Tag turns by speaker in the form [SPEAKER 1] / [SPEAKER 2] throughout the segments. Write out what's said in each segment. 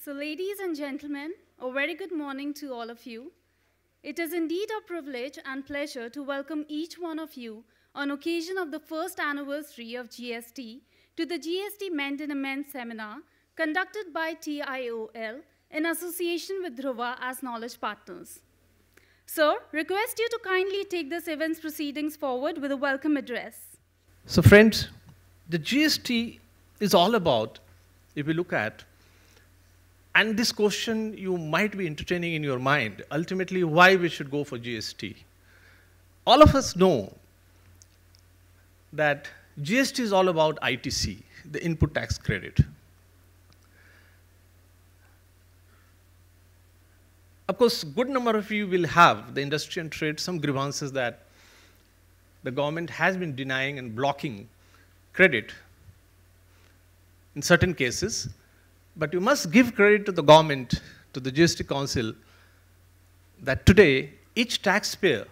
[SPEAKER 1] So, ladies and gentlemen, a very good morning to all of you. It is indeed a privilege and pleasure to welcome each one of you on occasion of the first anniversary of GST to the GST Mend and Amend seminar conducted by TIOL in association with Dhruva as knowledge partners. Sir, request you to kindly take this event's proceedings forward with a welcome address.
[SPEAKER 2] So friends, the GST is all about, if we look at, and this question you might be entertaining in your mind, ultimately why we should go for GST. All of us know that GST is all about ITC, the input tax credit. Of course, good number of you will have, the industry and trade, some grievances that the government has been denying and blocking credit in certain cases. But you must give credit to the government, to the GST Council, that today each taxpayer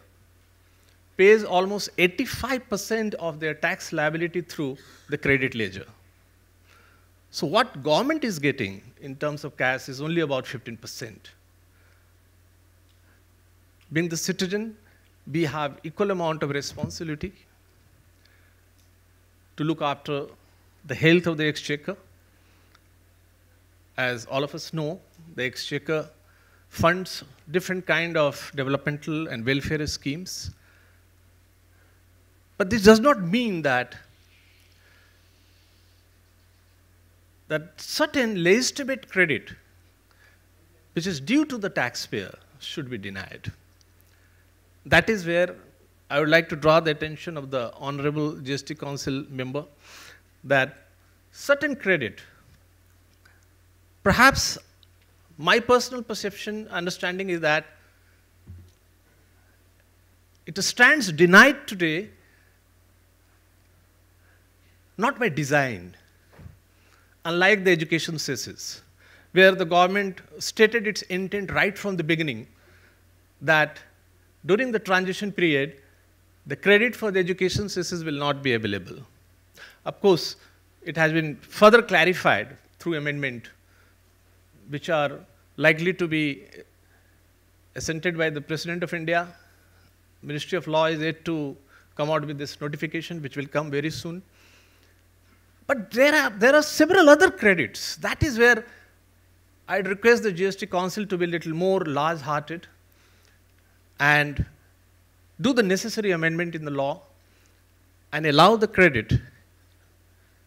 [SPEAKER 2] pays almost 85% of their tax liability through the credit ledger. So what government is getting in terms of cash is only about 15%. Being the citizen, we have equal amount of responsibility to look after the health of the exchequer. As all of us know, the exchequer funds different kind of developmental and welfare schemes. But this does not mean that certain legitimate credit which is due to the taxpayer should be denied. That is where I would like to draw the attention of the Honorable GST Council member that certain credit, perhaps my personal perception, understanding is that it stands denied today not by design, unlike the education cesses, where the government stated its intent right from the beginning that during the transition period, the credit for the education cesses will not be available. Of course, it has been further clarified through amendment, which are likely to be assented by the President of India. Ministry of Law is yet to come out with this notification, which will come very soon. But there are several other credits. That is where I'd request the GST Council to be a little more large-hearted and do the necessary amendment in the law and allow the credit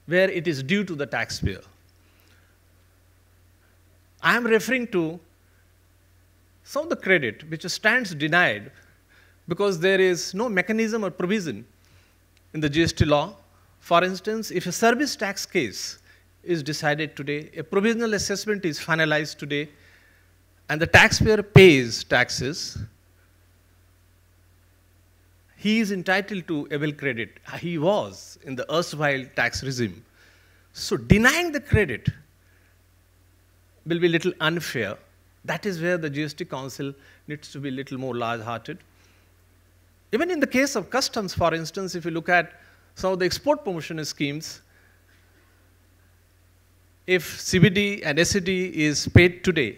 [SPEAKER 2] where it is due to the taxpayer. I am referring to some of the credit which stands denied because there is no mechanism or provision in the GST law. For instance, if a service tax case is decided today, a provisional assessment is finalized today, and the taxpayer pays taxes, he is entitled to avail credit. He was in the erstwhile tax regime. So denying the credit will be a little unfair. That is where the GST Council needs to be a little more large-hearted. Even in the case of customs, for instance, if you look at some of the export promotion schemes, if CBD and SED is paid today,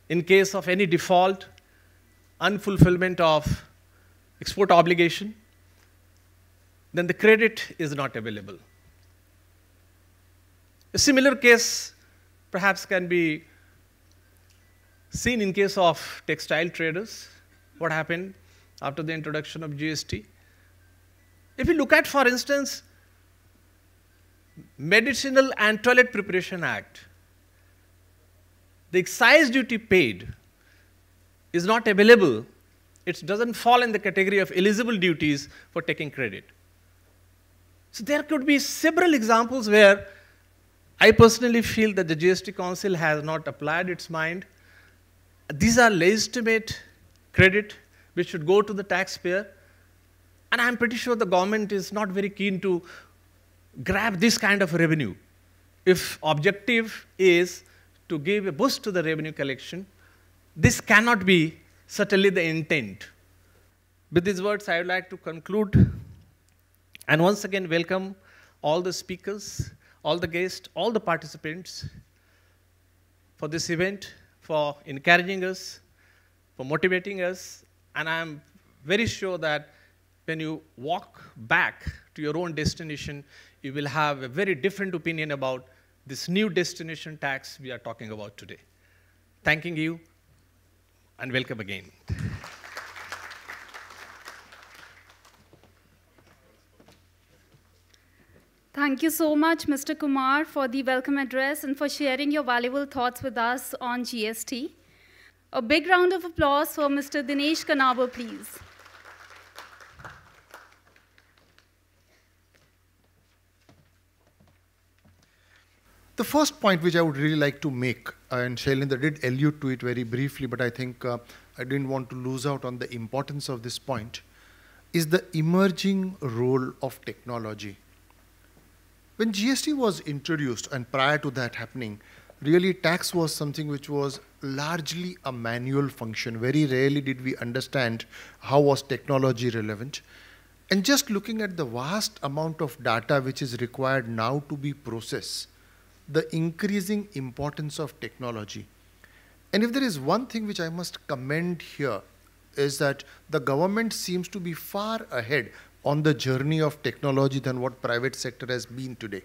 [SPEAKER 2] in case of any default, unfulfillment of export obligation, then the credit is not available. A similar case perhaps can be seen in case of textile traders, what happened after the introduction of GST. If you look at, for instance, Medicinal and Toilet Preparation Act, the excise duty paid is not available. It doesn't fall in the category of eligible duties for taking credit. So there could be several examples where I personally feel that the GST Council has not applied its mind. These are legitimate credit which should go to the taxpayer. And I'm pretty sure the government is not very keen to grab this kind of revenue. If objective is to give a boost to the revenue collection, this cannot be certainly the intent. With these words, I would like to conclude and once again welcome all the speakers, all the guests, all the participants. for this event, for encouraging us, for motivating us. And I'm very sure that when you walk back to your own destination, you will have a very different opinion about this new destination tax we are talking about today. Thanking you, and welcome again.
[SPEAKER 1] Thank you so much, Mr. Kumar, for the welcome address and for sharing your valuable thoughts with us on GST. A big round of applause for Mr. Dinesh Kanabar, please.
[SPEAKER 3] The first point which I would really like to make, and Shailendra did allude to it very briefly, but I think I didn't want to lose out on the importance of this point, is the emerging role of technology. When GST was introduced, and prior to that happening, really tax was something which was largely a manual function. Very rarely did we understand how was technology relevant. And just looking at the vast amount of data which is required now to be processed, the increasing importance of technology. And if there is one thing which I must commend here, is that the government seems to be far ahead on the journey of technology than what private sector has been today.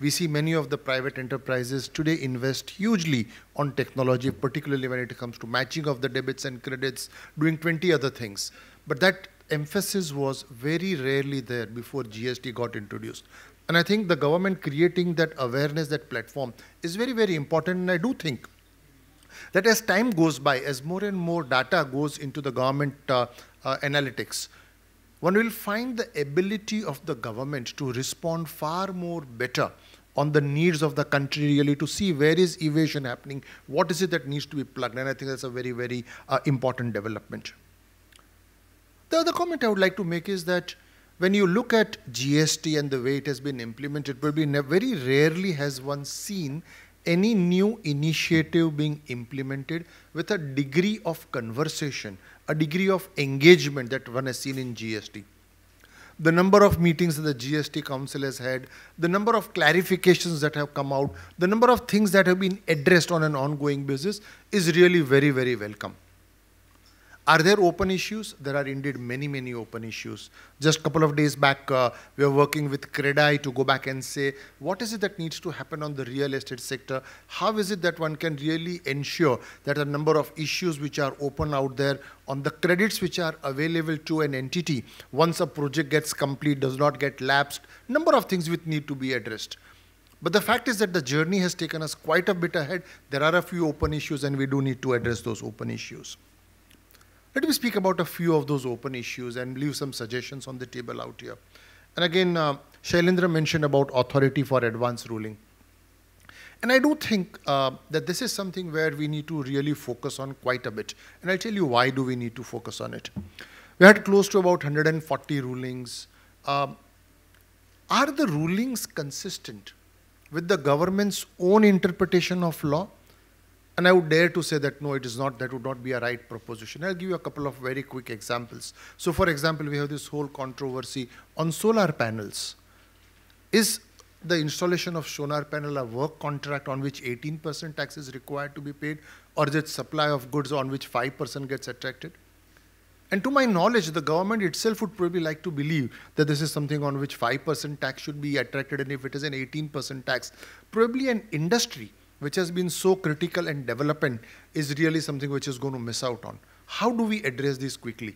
[SPEAKER 3] We see many of the private enterprises today invest hugely on technology, particularly when it comes to matching of the debits and credits, doing 20 other things. But that emphasis was very rarely there before GST got introduced. And I think the government creating that awareness, that platform, is very, very important. And I do think that as time goes by, as more and more data goes into the government analytics, one will find the ability of the government to respond far more better on the needs of the country, really to see where is evasion happening, what is it that needs to be plugged, and I think that's a very, very important development. The other comment I would like to make is that when you look at GST and the way it has been implemented, probably very rarely has one seen any new initiative being implemented with a degree of conversation, a degree of engagement that one has seen in GST. The number of meetings that the GST Council has had, the number of clarifications that have come out, the number of things that have been addressed on an ongoing basis is really very, very welcome. Are there open issues? There are indeed many, many open issues. Just a couple of days back, we were working with CREDAI to go back and say, what is it that needs to happen on the real estate sector? How is it that one can really ensure that a number of issues which are open out there on the credits which are available to an entity, once a project gets complete, does not get lapsed, number of things which need to be addressed. But the fact is that the journey has taken us quite a bit ahead. There are a few open issues and we do need to address those open issues. Let me speak about a few of those open issues and leave some suggestions on the table out here. And again, Shailendra mentioned about authority for advance ruling. And I do think that this is something where we need to really focus on quite a bit. And I'll tell you why do we need to focus on it. We had close to about 140 rulings. Are the rulings consistent with the government's own interpretation of law? And I would dare to say that no, it is not, that would not be a right proposition. I'll give you a couple of very quick examples. So for example, we have this whole controversy on solar panels. Is the installation of solar panel a work contract on which 18% tax is required to be paid, or is it supply of goods on which 5% gets attracted? And to my knowledge, the government itself would probably like to believe that this is something on which 5% tax should be attracted, and if it is an 18% tax, probably an industry which has been so critical and development is really something which is going to miss out on. How do we address this quickly?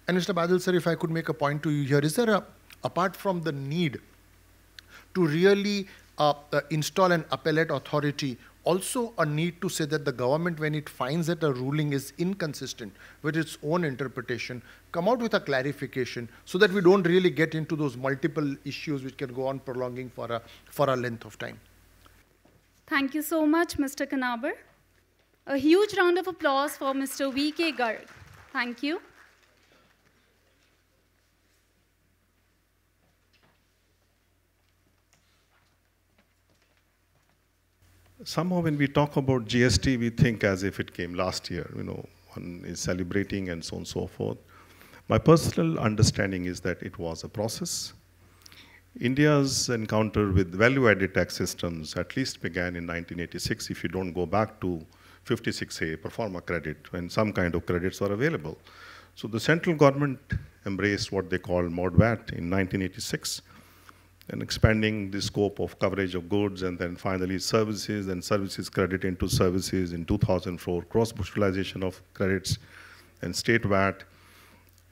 [SPEAKER 3] And Mr. Badal sir, if I could make a point to you here, is there apart from the need to really install an appellate authority, also a need to say that the government, when it finds that a ruling is inconsistent with its own interpretation, come out with a clarification so that we don't really get into those multiple issues which can go on prolonging for a length of time.
[SPEAKER 1] Thank you so much, Mr. Kanabar. A huge round of applause for Mr. V K Garg. Thank you.
[SPEAKER 4] Somehow when we talk about GST, we think as if it came last year, you know, one is celebrating and so on and so forth. My personal understanding is that it was a process. India's encounter with value-added tax systems at least began in 1986, if you don't go back to 56A, pro forma credit, when some kind of credits were available. So the central government embraced what they call Mod VAT in 1986, and expanding the scope of coverage of goods, and then finally services, and services credit into services in 2004, cross-mutualization of credits, and state VAT.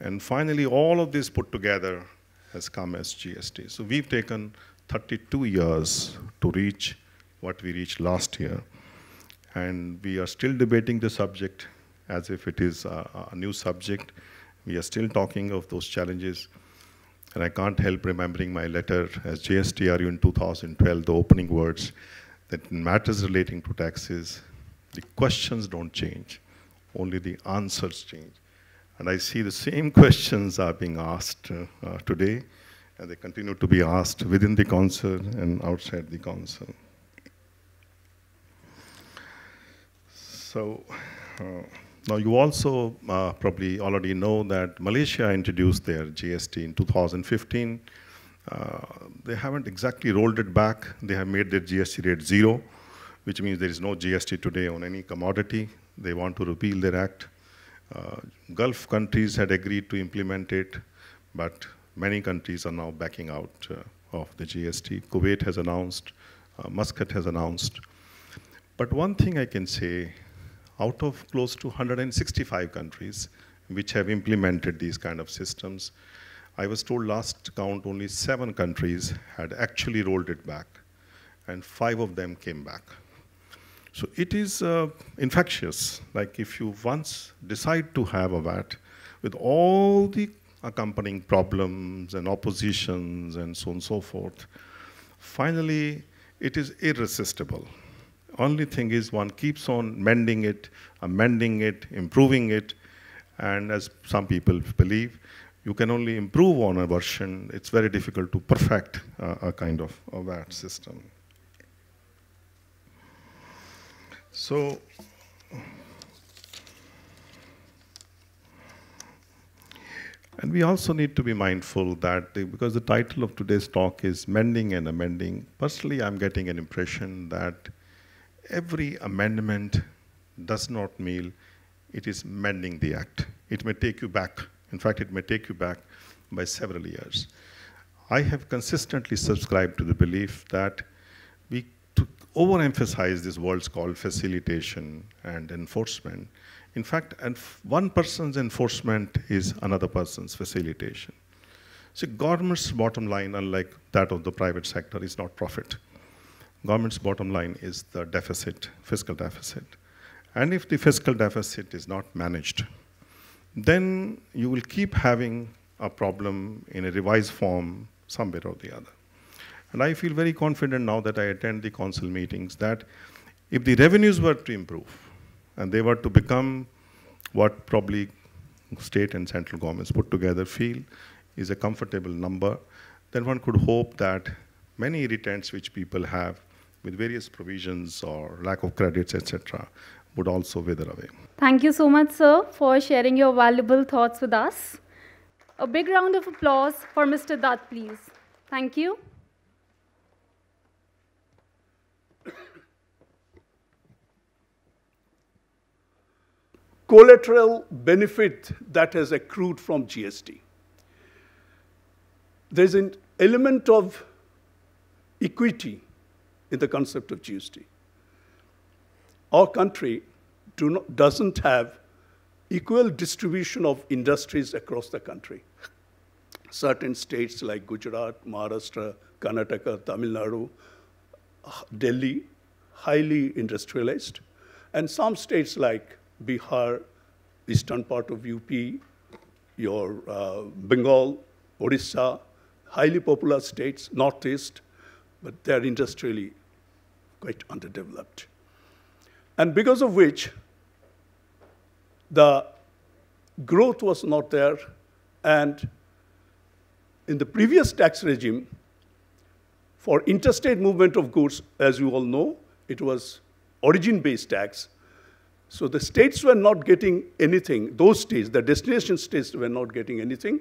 [SPEAKER 4] And finally, all of this put together has come as GST. So we've taken 32 years to reach what we reached last year. And we are still debating the subject as if it is a new subject. We are still talking of those challenges. And I can't help remembering my letter as JSTRU in 2012, the opening words, that in matters relating to taxes, the questions don't change, only the answers change. And I see the same questions are being asked today, and they continue to be asked within the council and outside the council. So now you also probably already know that Malaysia introduced their GST in 2015. They haven't exactly rolled it back. They have made their GST rate 0, which means there is no GST today on any commodity. They want to repeal their act. Gulf countries had agreed to implement it, but many countries are now backing out of the GST. Kuwait has announced, Muscat has announced. But one thing I can say, out of close to 165 countries which have implemented these kind of systems, I was told last count only 7 countries had actually rolled it back, and 5 of them came back. So it is infectious. Like if you once decide to have a VAT with all the accompanying problems and oppositions and so on and so forth, finally it is irresistible. Only thing is one keeps on mending it, amending it, improving it, and as some people believe, you can only improve on a version. It's very difficult to perfect a kind of a VAT system. So, and we also need to be mindful that, because the title of today's talk is Mending and Amending, personally I'm getting an impression that every amendment does not mean it is mending the act. It may take you back. In fact, it may take you back by several years. I have consistently subscribed to the belief that we overemphasize these words called facilitation and enforcement. In fact, one person's enforcement is another person's facilitation. So government's bottom line, unlike that of the private sector, is not profit. Government's bottom line is the deficit, fiscal deficit. And if the fiscal deficit is not managed, then you will keep having a problem in a revised form somewhere or the other. And I feel very confident now that I attend the council meetings that if the revenues were to improve and they were to become what probably state and central governments put together feel is a comfortable number, then one could hope that many irritants which people have with various provisions or lack of credits, etc., would also wither away.
[SPEAKER 1] Thank you so much, sir, for sharing your valuable thoughts with us. A big round of applause for Mr. Dutt, please. Thank you.
[SPEAKER 5] Collateral benefit that has accrued from GST. There's an element of equity in the concept of GST. Our country doesn't have equal distribution of industries across the country. Certain states like Gujarat, Maharashtra, Karnataka, Tamil Nadu, Delhi, highly industrialized, and some states like Bihar, eastern part of UP, your Bengal, Orissa, highly popular states, Northeast, but they're industrially quite underdeveloped. And because of which, the growth was not there, and in the previous tax regime, for interstate movement of goods, as you all know, it was origin-based tax. So the states were not getting anything. Those states, the destination states, were not getting anything.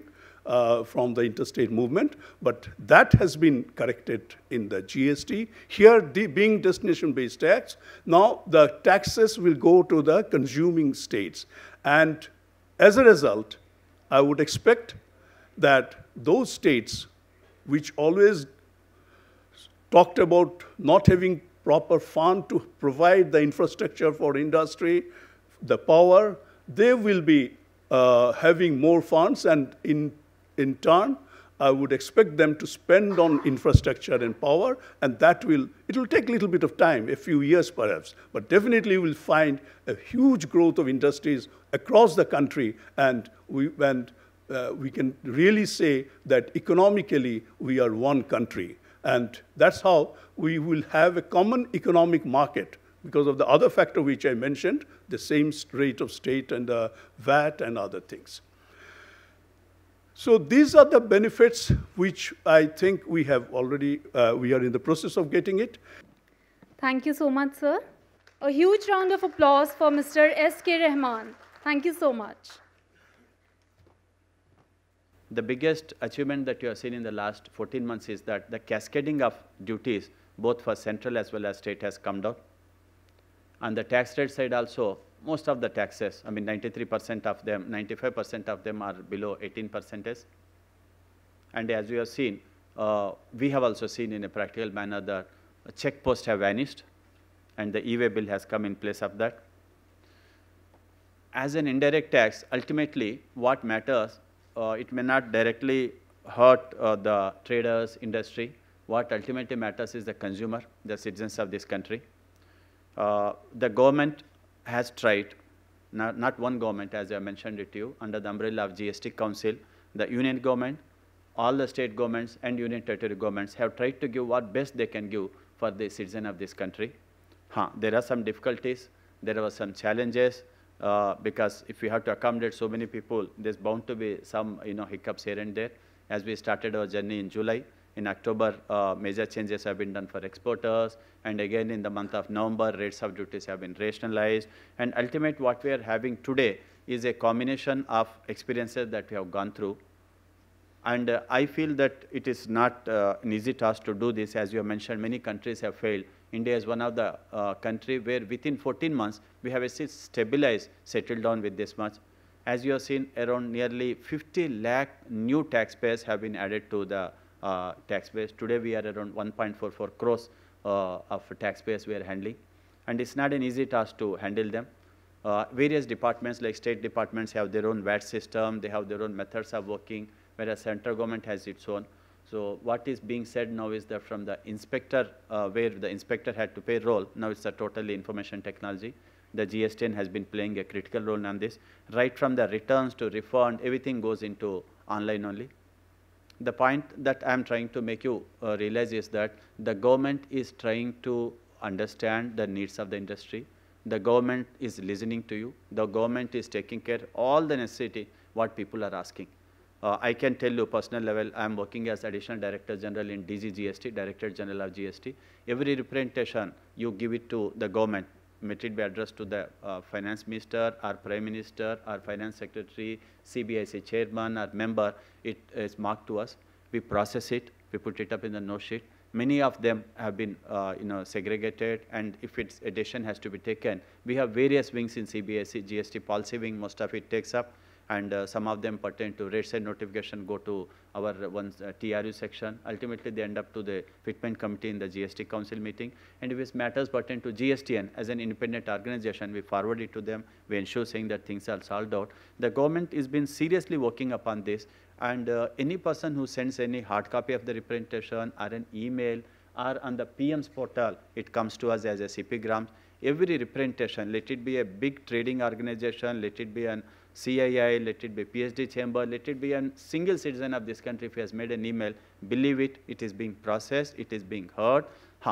[SPEAKER 5] from the interstate movement, but that has been corrected in the GST. Here, being destination-based tax, now the taxes will go to the consuming states. And as a result, I would expect that those states which always talked about not having proper fund to provide the infrastructure for industry, the power, they will be having more funds, and in turn, I would expect them to spend on infrastructure and power, and it will take a little bit of time, a few years perhaps, but definitely we'll find a huge growth of industries across the country, and we can really say that economically we are one country. And that's how we will have a common economic market because of the other factor which I mentioned, the same rate of state and VAT and other things. So these are the benefits which I think we have already, we are in the process of getting it.
[SPEAKER 1] Thank you so much, sir. A huge round of applause for Mr. S K Rahman. Thank you so much.
[SPEAKER 6] The biggest achievement that you have seen in the last 14 months is that the cascading of duties, both for central as well as state, has come down. On the tax rate side also, most of the taxes, I mean 93% of them, 95% of them are below 18%. And as you have seen, we have also seen in a practical manner that check posts have vanished and the e-way bill has come in place of that. As an indirect tax, ultimately what matters, it may not directly hurt the traders, industry. What ultimately matters is the consumer, the citizens of this country. The government has tried, not one government, as I mentioned it to you, under the umbrella of GST Council, the union government, all the state governments and union territory governments have tried to give what best they can give for the citizen of this country. There are some difficulties, there are some challenges, because if we have to accommodate so many people, there's bound to be some hiccups here and there. As we started our journey in July, in October, major changes have been done for exporters, and again in the month of November, rates of duties have been rationalized. And ultimately, what we are having today is a combination of experiences that we have gone through. And I feel that it is not an easy task to do this. As you have mentioned, many countries have failed. India is one of the countries where within 14 months, we have stabilized, settled down with this much. As you have seen, around nearly 50 lakh new taxpayers have been added to the tax base. Today, we are around 1.44 crores of taxpayers we are handling. And it's not an easy task to handle them. Various departments, like state departments, have their own VAT system. They have their own methods of working, whereas central government has its own. So what is being said now is that from the inspector, where the inspector had to play a role, now it's a totally information technology. The GSTN has been playing a critical role on this. Right from the returns to refund, everything goes into online only. The point that I'm trying to make you realize is that the government is trying to understand the needs of the industry. The government is listening to you. The government is taking care of all the necessity what people are asking. I can tell you personal level, I'm working as Additional Director General in DGGST, Director General of GST. Every representation, you give it to the government. May it be addressed to the Finance Minister, our Prime Minister, our Finance Secretary, CBEC Chairman, our member, it is marked to us. We process it, we put it up in the note sheet. Many of them have been segregated, and if its addition has to be taken, we have various wings in CBEC, GST policy wing, most of it takes up, and some of them pertain to rate side notification, go to our TRU section. Ultimately, they end up to the fitment committee in the GST Council meeting. And if it matters pertain to GSTN as an independent organization, we forward it to them. We ensure saying that things are solved out. The government has been seriously working upon this. And any person who sends any hard copy of the representation or an email or on the PM's portal, it comes to us as a CP gram. Every representation, let it be a big trading organization, let it be an CII, let it be PhD chamber, let it be a single citizen of this country, if he has made an email, believe it, it is being processed, it is being heard.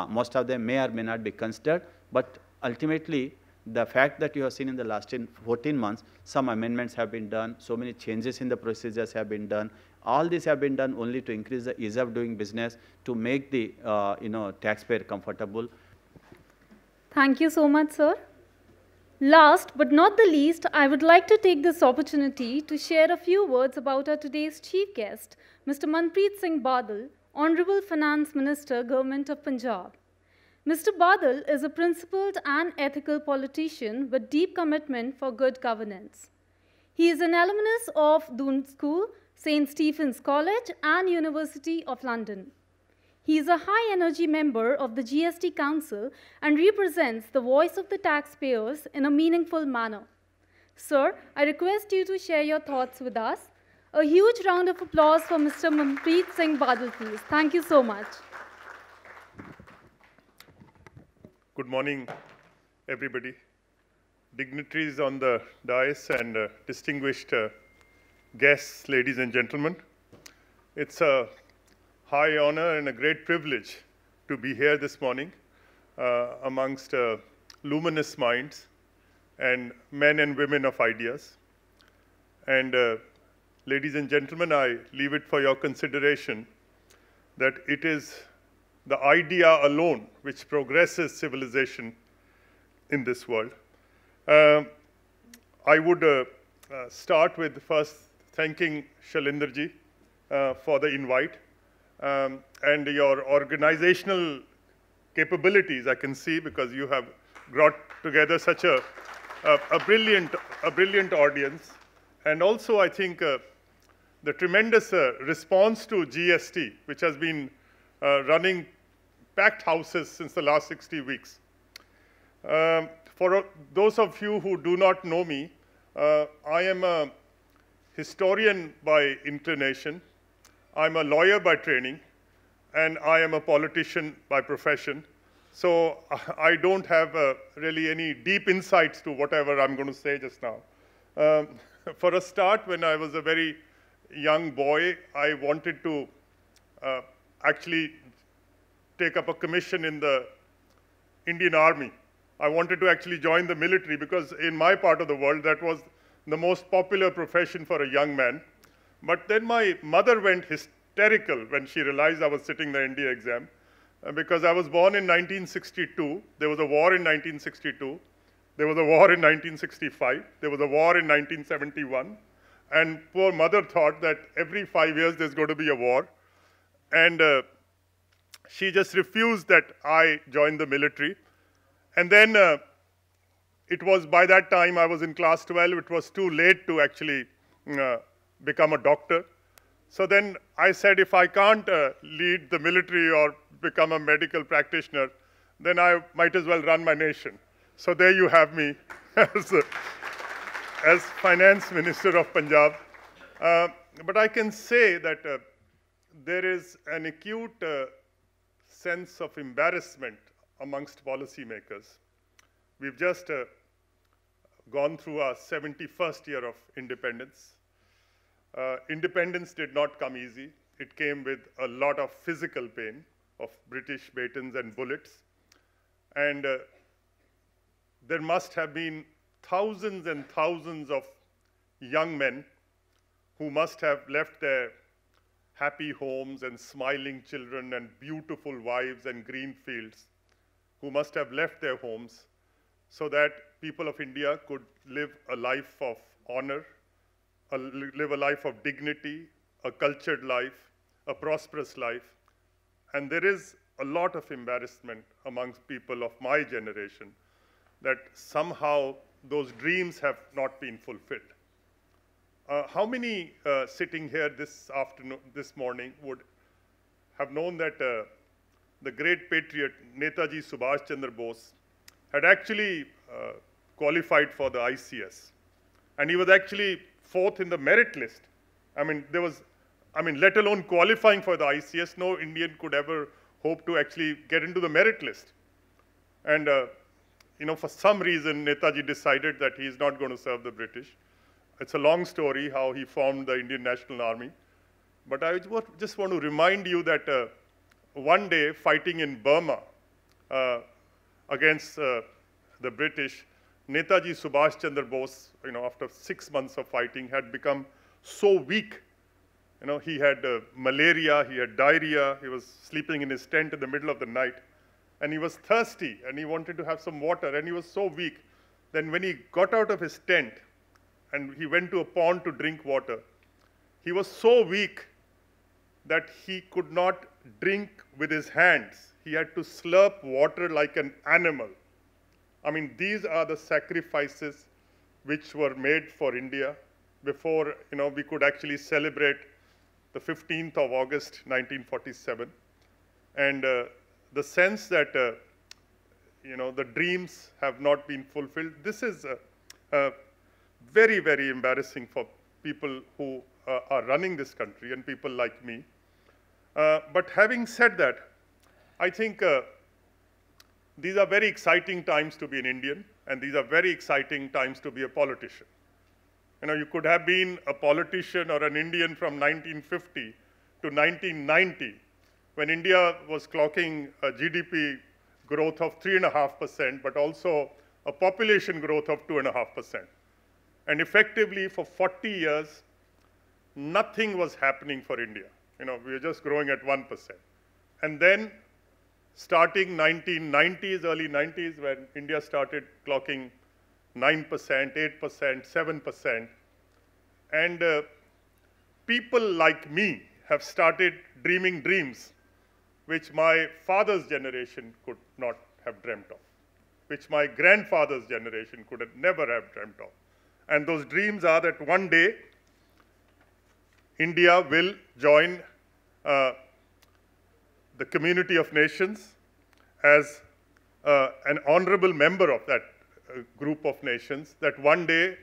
[SPEAKER 6] Most of them may or may not be considered, but ultimately, the fact that you have seen in the last 14 months, some amendments have been done, so many changes in the procedures have been done. All these have been done only to increase the ease of doing business, to make the taxpayer comfortable.
[SPEAKER 1] Thank you so much, sir. Last but not the least, I would like to take this opportunity to share a few words about our today's chief guest, Mr. Manpreet Singh Badal, Hon'ble Finance Minister, Govt of Punjab. Mr. Badal is a principled and ethical politician with deep commitment for good governance. He is an alumnus of Doon School, St. Stephen's College, and University of London. He is a high-energy member of the GST Council and represents the voice of the taxpayers in a meaningful manner. Sir, I request you to share your thoughts with us. A huge round of applause for Mr. Manpreet Singh Badal, please. Thank you so much.
[SPEAKER 7] Good morning, everybody. Dignitaries on the dais and distinguished guests, ladies and gentlemen. It's a high honor and a great privilege to be here this morning amongst luminous minds and men and women of ideas. And ladies and gentlemen, I leave it for your consideration that it is the idea alone which progresses civilization in this world. I would start with first thanking Shailendra ji for the invite. And your organizational capabilities, I can see, because you have brought together such a brilliant audience. And also, I think, the tremendous response to GST, which has been running packed houses since the last 60 weeks. For those of you who do not know me, I am a historian by inclination. I'm a lawyer by training, and I am a politician by profession. So I don't have really any deep insights to whatever I'm going to say just now. For a start, when I was a very young boy, I wanted to actually take up a commission in the Indian Army. I wanted to actually join the military because in my part of the world, that was the most popular profession for a young man. But then my mother went hysterical when she realized I was sitting the NDA exam because I was born in 1962. There was a war in 1962. There was a war in 1965. There was a war in 1971. And poor mother thought that every 5 years there's going to be a war. And she just refused that I join the military. And then it was by that time I was in class 12. It was too late to actually become a doctor. So then I said, if I can't lead the military or become a medical practitioner, then I might as well run my nation. So there you have me as Finance Minister of Punjab. But I can say that there is an acute sense of embarrassment amongst policymakers. We've just gone through our 71st year of independence. Independence did not come easy. It came with a lot of physical pain of British batons and bullets. And there must have been thousands and thousands of young men who must have left their happy homes and smiling children and beautiful wives and green fields, who must have left their homes so that people of India could live a life of honor, live a life of dignity, a cultured life, a prosperous life. And there is a lot of embarrassment amongst people of my generation that somehow those dreams have not been fulfilled. How many sitting here this morning would have known that the great patriot Netaji Subhash Chandra Bose had actually qualified for the ICS, and he was actually 4th in the merit list. Let alone qualifying for the ICS, no Indian could ever hope to actually get into the merit list. And for some reason, Netaji decided that he is not going to serve the British. It's a long story how he formed the Indian National Army. But I just want to remind you that one day, fighting in Burma against the British, Netaji Subhash Chandra Bose, after 6 months of fighting, had become so weak. He had malaria, he had diarrhea, he was sleeping in his tent in the middle of the night, and he was thirsty, and he wanted to have some water, and he was so weak then when he got out of his tent and he went to a pond to drink water, he was so weak that he could not drink with his hands. He had to slurp water like an animal. I mean, these are the sacrifices which were made for India before, we could actually celebrate the 15th of August, 1947. And the sense that, the dreams have not been fulfilled, this is very, very embarrassing for people who are running this country and people like me. But having said that, I think these are very exciting times to be an Indian, and these are very exciting times to be a politician. You could have been a politician or an Indian from 1950 to 1990, when India was clocking a GDP growth of 3.5%, but also a population growth of 2.5%. And effectively, for 40 years, nothing was happening for India. We were just growing at 1%. And then, starting 1990s, early 90s, when India started clocking 9%, 8%, 7%, and people like me have started dreaming dreams which my father's generation could not have dreamt of, which my grandfather's generation could have never have dreamt of. And those dreams are that one day, India will join the community of nations as an honorable member of that group of nations, that one day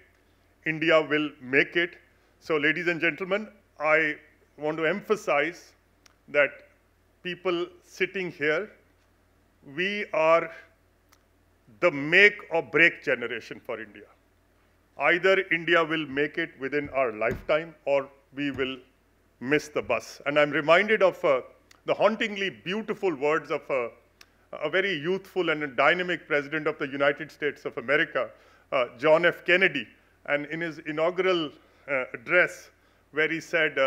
[SPEAKER 7] India will make it. So, ladies and gentlemen, I want to emphasize that people sitting here, we are the make or break generation for India. Either India will make it within our lifetime or we will miss the bus. And I'm reminded of the hauntingly beautiful words of a very youthful and a dynamic president of the United States of America, John F. Kennedy, and in his inaugural address, where he said,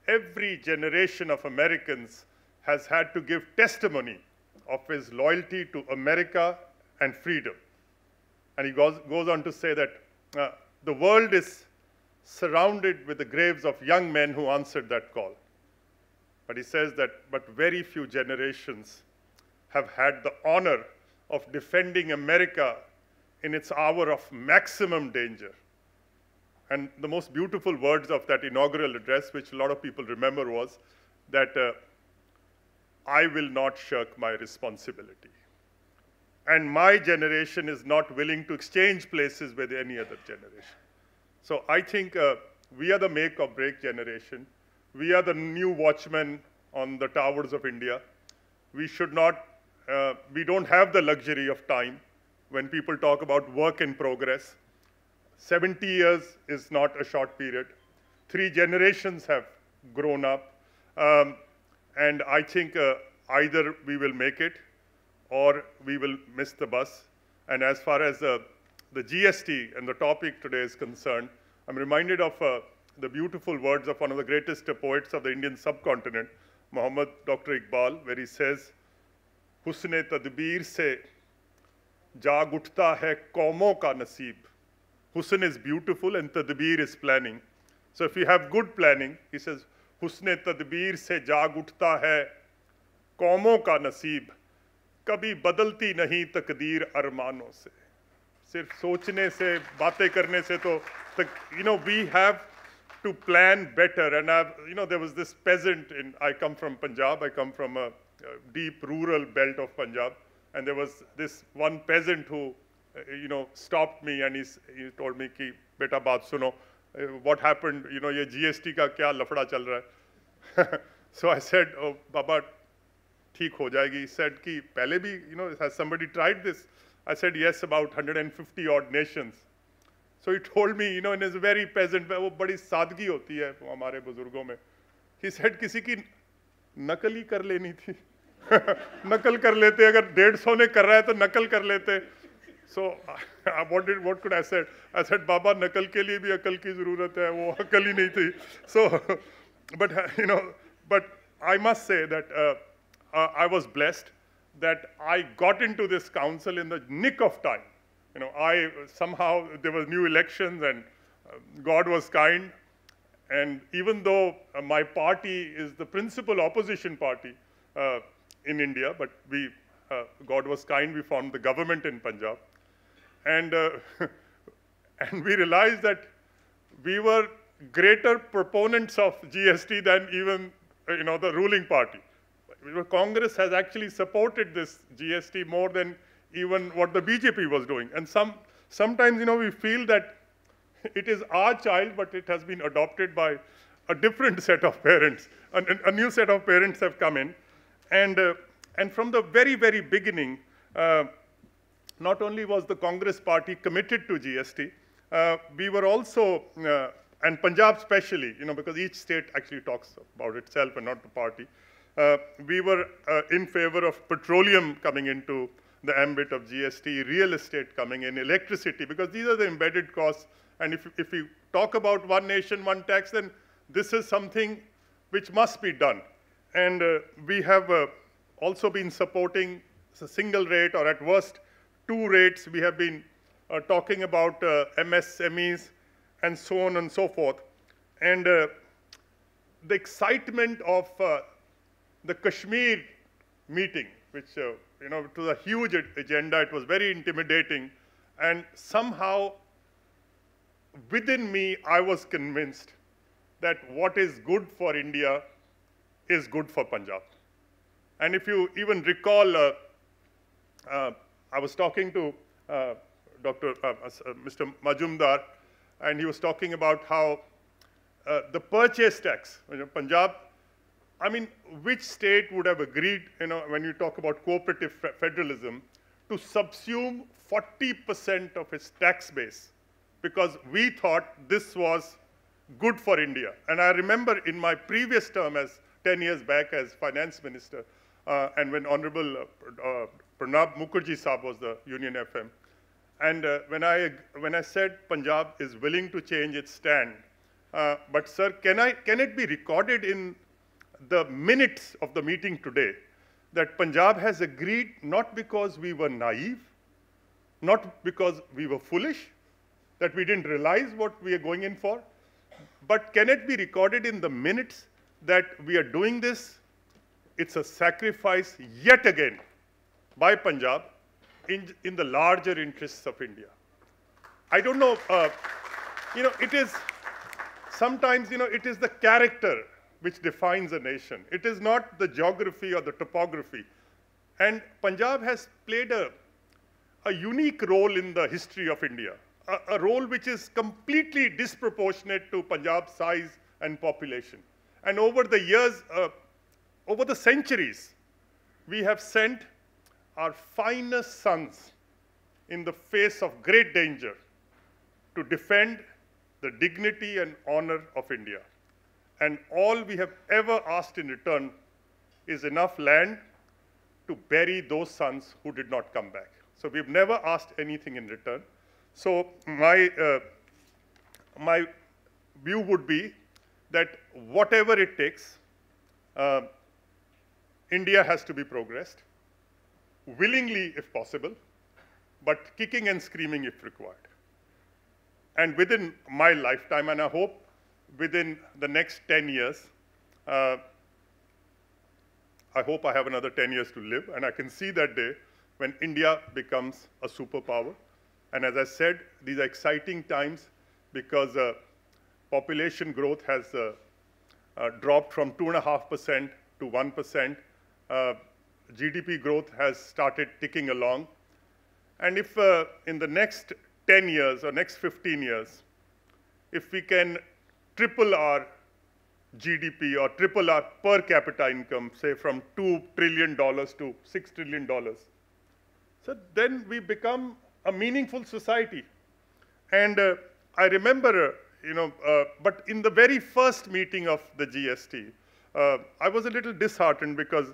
[SPEAKER 7] every generation of Americans has had to give testimony of his loyalty to America and freedom. And he goes on to say that the world is surrounded with the graves of young men who answered that call. But he says that, but very few generations have had the honor of defending America in its hour of maximum danger. And the most beautiful words of that inaugural address, which a lot of people remember, was that I will not shirk my responsibility. And my generation is not willing to exchange places with any other generation. So I think we are the make or break generation. We are the new watchmen on the towers of India. We should not, we don't have the luxury of time when people talk about work in progress. 70 years is not a short period. 3 generations have grown up. And I think either we will make it or we will miss the bus. And as far as the GST and the topic today is concerned, I'm reminded of the beautiful words of one of the greatest poets of the Indian subcontinent, Dr. Iqbal, where he says, "Husne tadbir se jaag uthta hai qaumo ka naseeb." Husn is beautiful and tadbir is planning. So if you have good planning, he says, "Husne tadbir se jaag uthta hai qaumo ka naseeb. Kabhi badalti nahi takdeer armano se." Sirf sochne se, baatein karne se to, we have to plan better. And there was this peasant I come from Punjab. I come from a deep rural belt of Punjab. And there was this one peasant who, stopped me and he told me ki, "Beta baat suno, what happened? Ye GST ka kya lafda chal raha hai?" So I said, "Oh, Baba, theek ho jayegi." He said ki, "Pehle bhi, has somebody tried this?" I said, "Yes, about 150 odd nations." So he told me, in his very peasant way, wo badi saadgi hoti hai hamare buzurgon mein. He said, "Kisi ki nakal hi kar leni thi." Nakal kar lete, agar 150 ne kar raha hai to nakal kar lete. So what could I say? I said, "Baba, nakal ke liye bhi akal ki zarurat hai, wo akal hi nahi thi." So, but I must say that I was blessed that I got into this council in the nick of time. somehow there was new elections and God was kind. And even though my party is the principal opposition party in India, but God was kind, we formed the government in Punjab. And, and we realized that we were greater proponents of GST than even the ruling party. Congress has actually supported this GST more than even what the BJP was doing. And sometimes we feel that it is our child, but it has been adopted by a different set of parents. A new set of parents have come in. And from the very, very beginning, not only was the Congress party committed to GST, we were also, and Punjab especially, because each state actually talks about itself and not the party, we were in favor of petroleum coming into the ambit of GST, real estate coming in, electricity, because these are the embedded costs. And if we talk about one nation, one tax, then this is something which must be done. And we have also been supporting a single rate, or at worst, 2 rates. We have been talking about MSMEs and so on and so forth. And the excitement of the Kashmir meeting, which, it was a huge agenda, it was very intimidating, and somehow within me, I was convinced that what is good for India is good for Punjab. And if you even recall, I was talking to Mr. Majumder, and he was talking about how the purchase tax, Punjab, I mean, which state would have agreed, when you talk about cooperative federalism, to subsume 40% of its tax base, because we thought this was good for India. And I remember in my previous term, as 10 years back as finance minister, and when Honorable Pranab Mukherjee Saab was the Union FM, and when I said Punjab is willing to change its stand, but sir, can it be recorded in the minutes of the meeting today that Punjab has agreed not because we were naive, not because we were foolish, that we didn't realize what we are going in for, but can it be recorded in the minutes that we are doing this? It's a sacrifice yet again by Punjab in the larger interests of India. I don't know, it is sometimes, it is the character which defines a nation. It is not the geography or the topography. And Punjab has played a unique role in the history of India, a role which is completely disproportionate to Punjab's size and population. And over the years, over the centuries, we have sent our finest sons in the face of great danger to defend the dignity and honor of India. And all we have ever asked in return is enough land to bury those sons who did not come back. So we've never asked anything in return. So my view would be that whatever it takes, India has to be progressed, willingly if possible, but kicking and screaming if required. And within my lifetime, and I hope within the next 10 years, I hope I have another 10 years to live, and I can see that day when India becomes a superpower. And as I said, these are exciting times because population growth has dropped from 2.5% to 1%. GDP growth has started ticking along. And if in the next 10 years or next 15 years, if we can triple our GDP or triple our per capita income, say from $2 trillion to $6 trillion, so then we become a meaningful society. And I remember, but in the very first meeting of the GST, I was a little disheartened because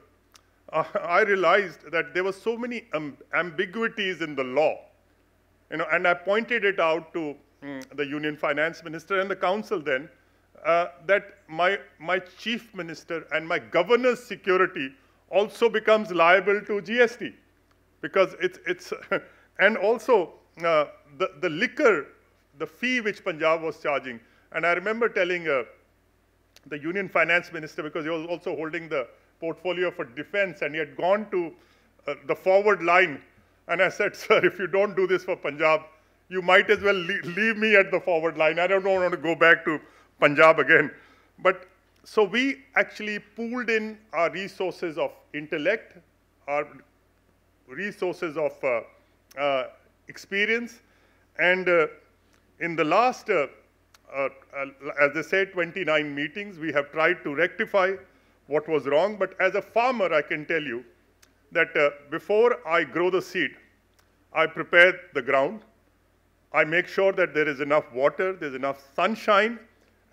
[SPEAKER 7] I realized that there were so many ambiguities in the law, and I pointed it out to the Union Finance Minister and the Council then, that my Chief Minister and my Governor's security also becomes liable to GST, because it's and also the liquor, the fee which Punjab was charging, and I remember telling the Union Finance Minister, because he was also holding the portfolio for defense, and he had gone to the forward line, and I said, sir, if you don't do this for Punjab, you might as well leave me at the forward line. I don't want to go back to Punjab again. But so we actually pooled in our resources of intellect, our resources of experience, and in the last, as they say, 29 meetings, we have tried to rectify what was wrong. But as a farmer, I can tell you that before I grow the seed, I prepare the ground. I make sure that there is enough water, there's enough sunshine,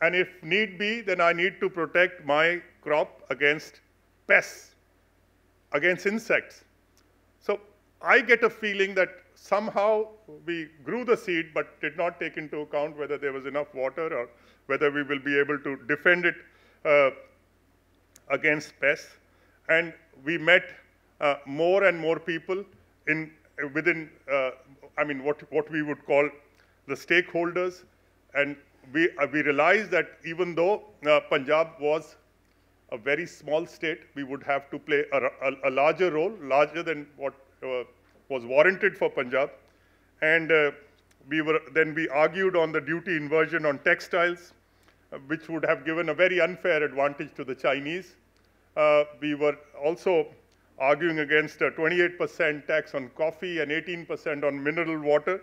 [SPEAKER 7] and if need be, then I need to protect my crop against pests, against insects. So I get a feeling that somehow we grew the seed but did not take into account whether there was enough water or whether we will be able to defend it against pests. And we met more and more people within what we would call the stakeholders, and we realized that even though Punjab was a very small state, we would have to play a larger role, larger than what was warranted for Punjab. And we argued on the duty inversion on textiles, which would have given a very unfair advantage to the Chinese. We were also arguing against a 28% tax on coffee and 18% on mineral water.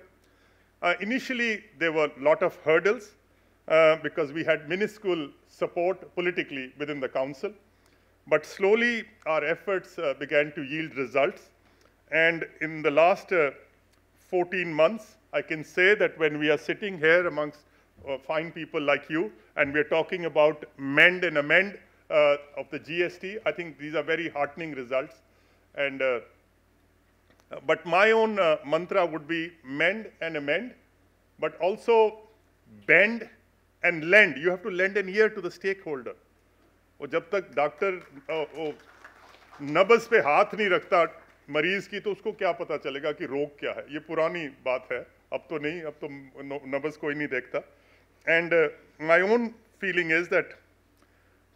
[SPEAKER 7] Initially, there were a lot of hurdles because we had minuscule support politically within the council. But slowly, our efforts began to yield results. And in the last 14 months, I can say that when we are sitting here amongst fine people like you, and we're talking about mend and amend of the GST, I think these are very heartening results. And but my own mantra would be mend and amend, but also bend and lend. You have to lend an ear to the stakeholder. और जब तक doctor नब्ज पे हाथ नहीं रखता मरीज की, तो उसको क्या पता चलेगा कि रोग क्या है? ये पुरानी बात है, अब तो नहीं, अब तो नब्ज कोई नहीं देखता. And my own feeling is that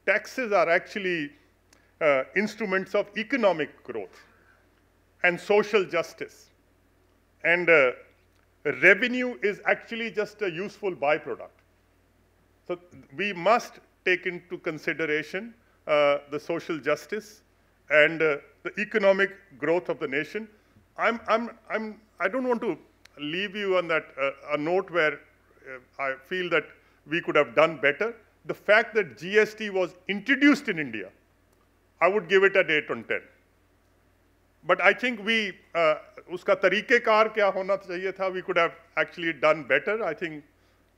[SPEAKER 7] taxes are actually instruments of economic growth and social justice. And revenue is actually just a useful byproduct. So we must take into consideration the social justice and the economic growth of the nation. I don't want to leave you on that a note where I feel that we could have done better. The fact that GST was introduced in India, I would give it an 8 on 10. But I think uska tariqekar kya hona chahiye tha, we could have actually done better. I think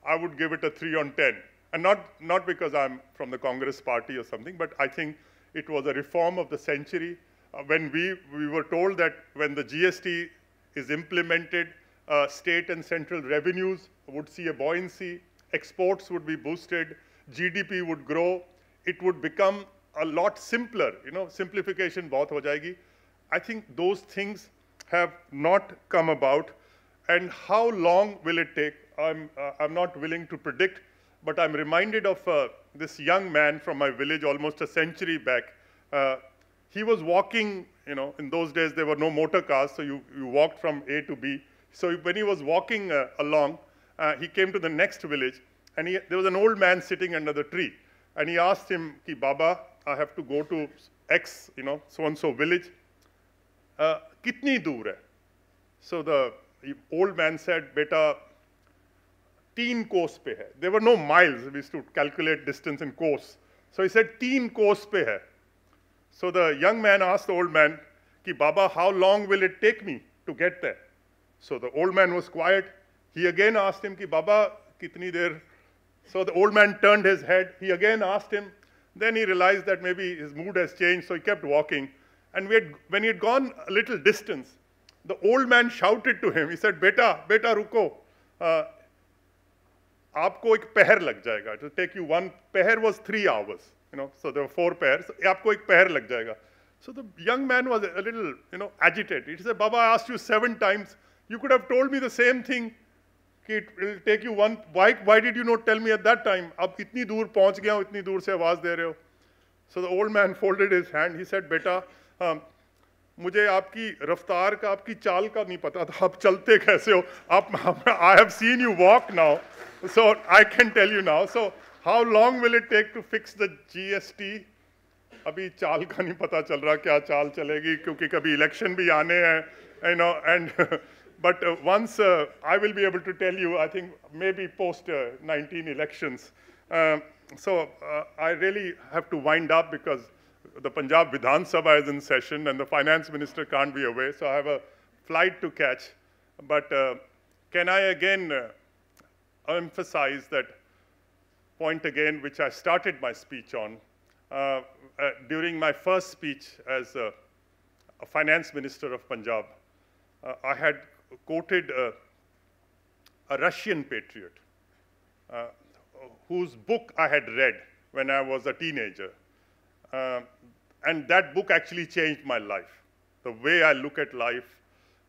[SPEAKER 7] I would give it a 3 on 10. And not because I'm from the Congress party or something, but I think it was a reform of the century. When we were told that when the GST is implemented, state and central revenues would see a buoyancy, exports would be boosted, GDP would grow, it would become a lot simpler. You know, simplification bahut ho jayegi. I think those things have not come about. And how long will it take? I'm not willing to predict, but I'm reminded of this young man from my village almost a century back. He was walking, you know, in those days there were no motor cars, so you walked from A to B. So when he was walking along, he came to the next village, and there was an old man sitting under the tree. And he asked him, Ki, Baba, I have to go to X, you know, so-and-so village. Kitni dur hai? So the old man said, Beta, 3 kos pe hai. There were no miles. We used to calculate distance in kos. So he said, 3 kos pe hai. So the young man asked the old man, Ki, Baba, how long will it take me to get there? So the old man was quiet. He again asked him, Ki, Baba, kitni der? So the old man turned his head. He again asked him. Then he realized that maybe his mood has changed, so he kept walking. And when he had gone a little distance, the old man shouted to him. He said, Beta, ruko. Aapko ek peher lag jayega. It will take you one. Peher was 3 hours. You know, so there were 4 pairs. Aapko ek peher lag jayega. So the young man was a little, you know, agitated. He said, Baba, I asked you 7 times. You could have told me the same thing. It will take you one. Why did you not tell me at that time? Ab itni dur pahunch gaya hu, itni dur se awaaz de rahe ho. So the old man folded his hand. He said, "Beta, मुझे आपकी रफ्तार का, आपकी चाल का नहीं पता था. आप चलते कैसे हो? I have seen you walk now, so I can tell you now. So how long will it take to fix the GST? अभी चाल का नहीं पता चल रहा क्या चाल चलेगी क्योंकि कभी इलेक्शन भी आने हैं, you know, and but once I will be able to tell you, I think maybe post 19 elections. So I really have to wind up because the Punjab Vidhan Sabha is in session and the finance minister can't be away, so I have a flight to catch. But can I again emphasize that point again, which I started my speech on. During my first speech as a finance minister of Punjab, I had quoted a Russian patriot whose book I had read when I was a teenager. And that book actually changed my life. The way I look at life,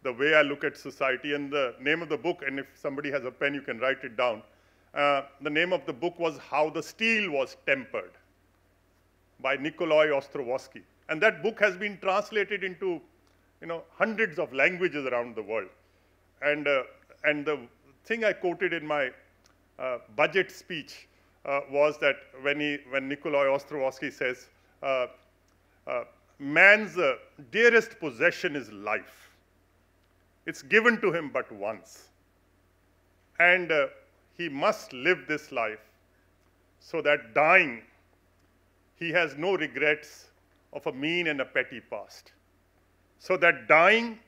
[SPEAKER 7] the way I look at society, and the name of the book, and if somebody has a pen, you can write it down. The name of the book was How the Steel Was Tempered by Nikolai Ostrovsky. And that book has been translated into, hundreds of languages around the world. And the thing I quoted in my budget speech was that when Nikolai Ostrovsky says, man's dearest possession is life. It's given to him but once. And he must live this life so that dying, he has no regrets of a mean and a petty past. So that dying,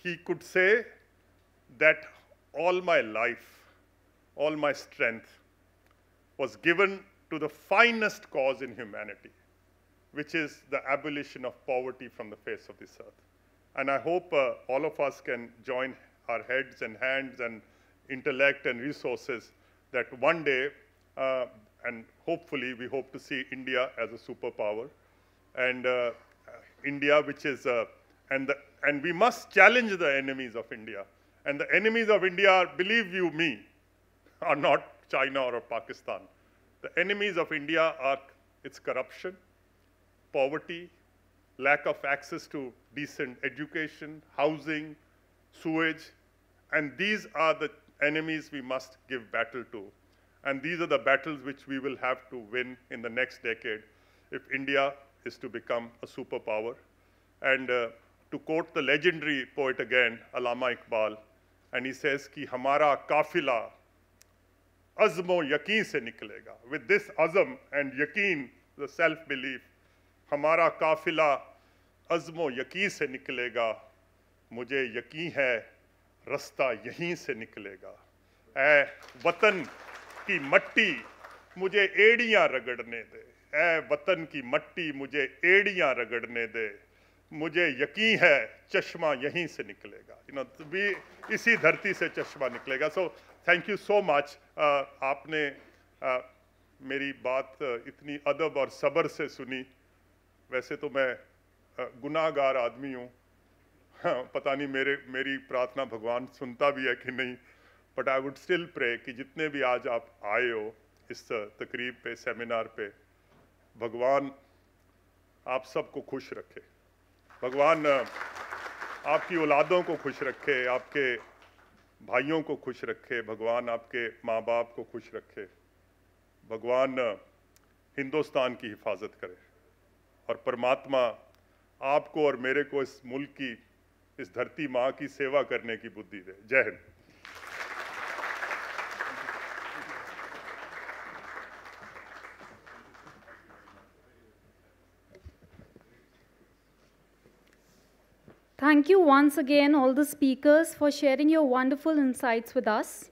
[SPEAKER 7] he could say that all my life, all my strength was given to the finest cause in humanity, which is the abolition of poverty from the face of this earth. And I hope all of us can join our heads and hands and intellect and resources that one day, and hopefully we hope to see India as a superpower, and India which is, and we must challenge the enemies of India. And the enemies of India, believe you me, are not China or Pakistan. The enemies of India are its corruption, poverty, lack of access to decent education, housing, sewage, and these are the enemies we must give battle to. And these are the battles which we will have to win in the next decade if India is to become a superpower. And to quote the legendary poet again, Allama Iqbal, and he says, ki hamara kafila azmo yaqeen se niklega. With this azam and yaqeen, the self-belief, hamara kafila azmo yaqeen se niklega, mujhe yaqeen hai rasta yahin se niklega. ऐ वतन की मट्टी मुझे एड़ियां रगड़ने दे, ऐ वतन की मट्टी मुझे एड़ियां रगड़ने दे, मुझे यकीन है चश्मा यहीं से निकलेगा. भी इसी धरती से चश्मा निकलेगा. So thank you so much. आपने मेरी बात इतनी अदब और सब्र से सुनी. वैसे तो मैं गुनाहगार आदमी हूँ, पता नहीं मेरी प्रार्थना भगवान सुनता भी है कि नहीं. But I would still pray कि जितने भी आज आप आए हो इस तकरीब पे, सेमिनार पे, भगवान आप सबको खुश रखे. भगवान आपकी औलादों को खुश रखे, आपके भाइयों को खुश रखे, भगवान आपके माँ बाप को खुश रखे, भगवान हिंदुस्तान की हिफाजत करे और परमात्मा आपको और मेरे को इस मुल्क की, इस धरती माँ की सेवा करने की बुद्धि दे. जय Hind.
[SPEAKER 1] Thank you once again, all the speakers, for sharing your wonderful insights with us.